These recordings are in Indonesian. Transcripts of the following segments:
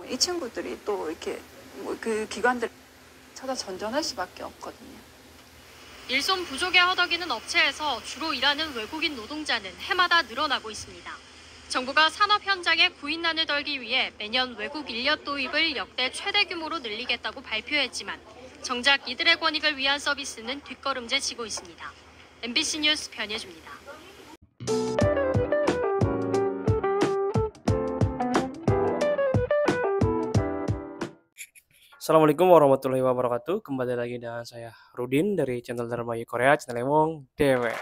이 친구들이 또 이렇게 뭐 그 기관들 찾아 전전할 수밖에 없거든요. 일손 부족에 허덕이는 업체에서 주로 일하는 외국인 노동자는 해마다 늘어나고 있습니다. 정부가 산업 현장에 구인난을 덜기 위해 매년 외국 인력 도입을 역대 최대 규모로 늘리겠다고 발표했지만 정작 이들의 권익을 위한 서비스는 뒷걸음질 치고 있습니다. MBC 뉴스 변예주입니다. Assalamualaikum warahmatullahi wabarakatuh. Kembali lagi dengan saya Rudin dari channel Dermayu Korea, channel Emong Dewe.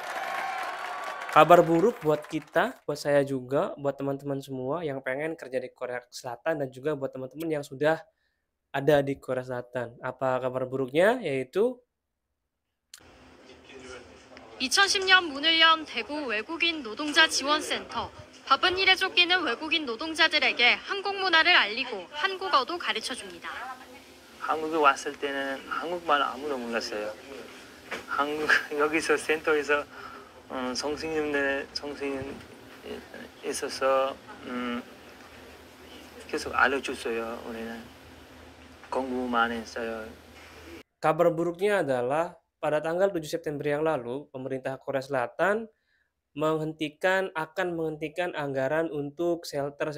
Kabar buruk buat kita, buat saya juga, buat teman-teman semua yang pengen kerja di Korea Selatan dan juga buat teman-teman yang sudah ada di Korea Selatan. Apa kabar buruknya? Yaitu 2010년 문을 연 대구 외국인 노동자 지원센터. 바쁜 일에 쫓기는 외국인 노동자들에게 한국 문화를 알리고 한국어도 가르쳐줍니다. 한국에 왔을 때는 한국말 아무도 몰랐어요. 여기서 센터에서 선생님 있어서 계속 알려줬어요. 우리는 공부만 했어요. kabar buruknya adalah pada tanggal 7 September yang lalu, pemerintah Korea Selatan akan menghentikan anggaran untuk shelter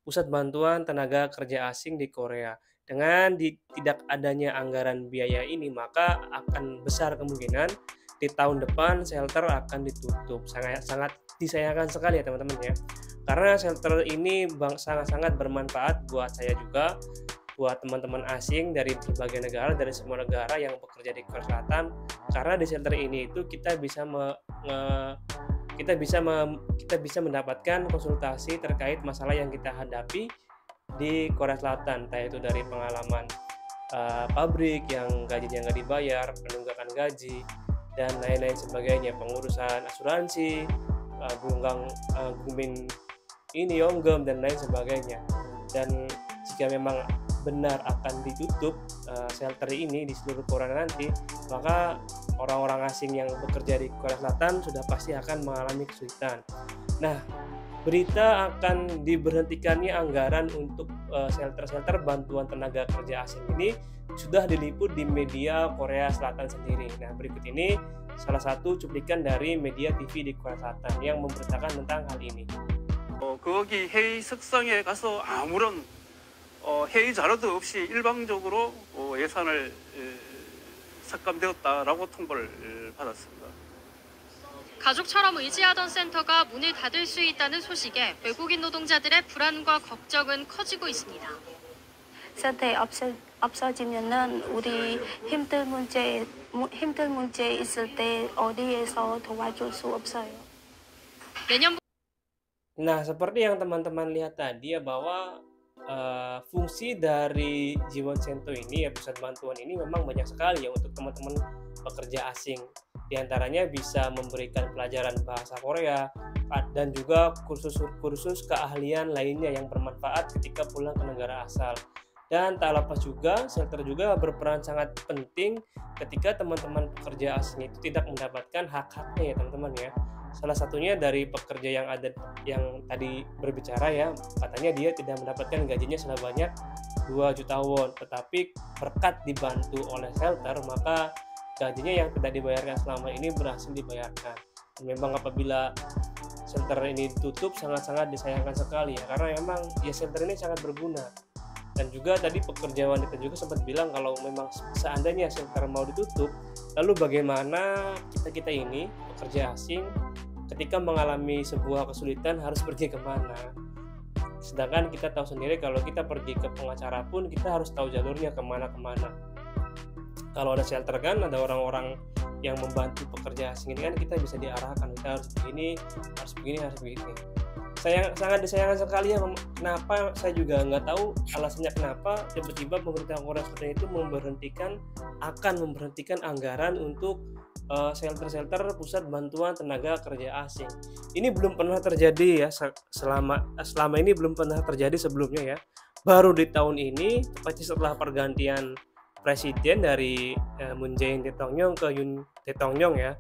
pusat bantuan tenaga kerja asing di Korea. Dengan tidak adanya anggaran biaya ini, maka akan besar kemungkinan di tahun depan shelter akan ditutup. Sangat disayangkan sekali ya teman-teman ya. Karena shelter ini sangat-sangat bermanfaat buat saya juga, buat teman-teman asing dari berbagai negara, dari semua negara yang bekerja di Korea Selatan. Karena di shelter ini itu kita bisa mendapatkan konsultasi terkait masalah yang kita hadapi di Korea Selatan, entah itu dari pengalaman pabrik yang gajinya nggak dibayar, penunggakan gaji, dan lain-lain sebagainya, pengurusan asuransi, gumin ini yonggem dan lain sebagainya. Dan jika memang benar akan ditutup shelter ini di seluruh Korea nanti, maka orang-orang asing yang bekerja di Korea Selatan sudah pasti akan mengalami kesulitan. Nah, berita akan diberhentikannya anggaran untuk shelter bantuan tenaga kerja asing ini sudah diliput di media Korea Selatan sendiri. Nah, berikut ini salah satu cuplikan dari media TV di Korea Selatan yang memberitakan tentang hal ini. 거기 회의 석상에 가서 아무런 회의 자료도 없이 일방적으로 예산을 삭감되었다라고 통보를 받았습니다. 가족처럼 의지하던 센터가 문을 닫을 수 있다는 소식에 외국인 노동자들의 불안과 걱정은 커지고 있습니다. 센터 없어지면은 우리 힘든 문제 있을 때 어디에서 도와줄 수 없어요. 내년 Nah, seperti yang teman-teman lihat tadi ya, bahwa fungsi dari Jiwon Sento ini ya, pusat bantuan ini memang banyak sekali ya untuk teman-teman pekerja asing. Di antaranya bisa memberikan pelajaran bahasa Korea dan juga kursus keahlian lainnya yang bermanfaat ketika pulang ke negara asal. Dan tak lepas juga, shelter juga berperan sangat penting ketika teman-teman pekerja asing itu tidak mendapatkan hak-haknya ya teman-teman ya. Salah satunya dari pekerja yang tadi berbicara ya, katanya dia tidak mendapatkan gajinya sebanyak 2 juta won, tetapi berkat dibantu oleh shelter maka gajinya yang tidak dibayarkan selama ini berhasil dibayarkan. Dan memang apabila shelter ini ditutup sangat-sangat disayangkan sekali ya, karena memang ya shelter ini sangat berguna. Dan juga tadi pekerja wanita juga sempat bilang kalau memang seandainya shelter mau ditutup, lalu bagaimana kita ini pekerja asing ketika mengalami sebuah kesulitan harus pergi kemana? Sedangkan kita tahu sendiri kalau kita pergi ke pengacara pun kita harus tahu jalurnya kemana-kemana. Kalau ada shelter kan ada orang-orang yang membantu pekerja asing ini kan kita bisa diarahkan, kita harus begini, harus begini, harus begitu. Sangat disayangkan sekali ya, kenapa saya juga nggak tahu alasannya kenapa tiba-tiba pemerintah Korea Selatan itu akan memberhentikan anggaran untuk shelter pusat bantuan tenaga kerja asing. Ini belum pernah terjadi ya, selama ini belum pernah terjadi sebelumnya ya. Baru di tahun ini, tepatnya setelah pergantian presiden dari Moon Jae-in Tae Tong-yong ke Yoon Tae Tong-yong ya.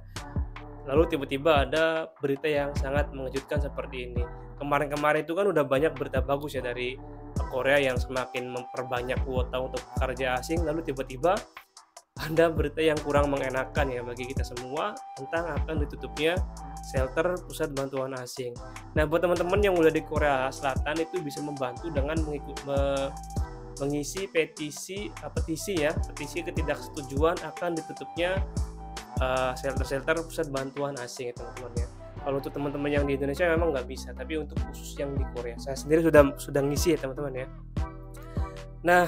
lalu tiba-tiba ada berita yang sangat mengejutkan seperti ini. Kemarin-kemarin itu kan udah banyak berita bagus ya dari Korea yang semakin memperbanyak kuota untuk pekerja asing, lalu tiba-tiba ada berita yang kurang mengenakan ya bagi kita semua tentang akan ditutupnya shelter pusat bantuan asing. Nah, buat teman-teman yang udah di Korea Selatan itu bisa membantu dengan mengisi petisi ketidaksetujuan akan ditutupnya shelter-shelter pusat bantuan asing ya teman-teman ya. Kalau untuk teman-teman yang di Indonesia memang nggak bisa, tapi untuk khusus yang di Korea, saya sendiri sudah ngisi ya teman-teman ya. Nah,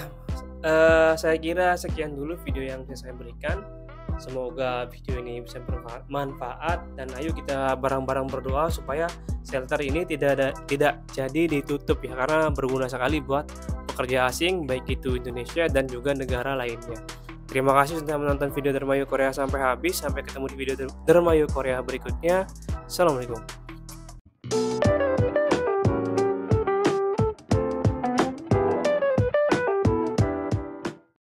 saya kira sekian dulu video yang saya berikan. Semoga video ini bisa bermanfaat dan ayo kita bareng-bareng berdoa supaya shelter ini tidak jadi ditutup ya, karena berguna sekali buat pekerja asing baik itu Indonesia dan juga negara lainnya. Terima kasih sudah menonton video Dermayu Korea sampai habis. Sampai ketemu di video Dermayu Korea berikutnya. Assalamualaikum.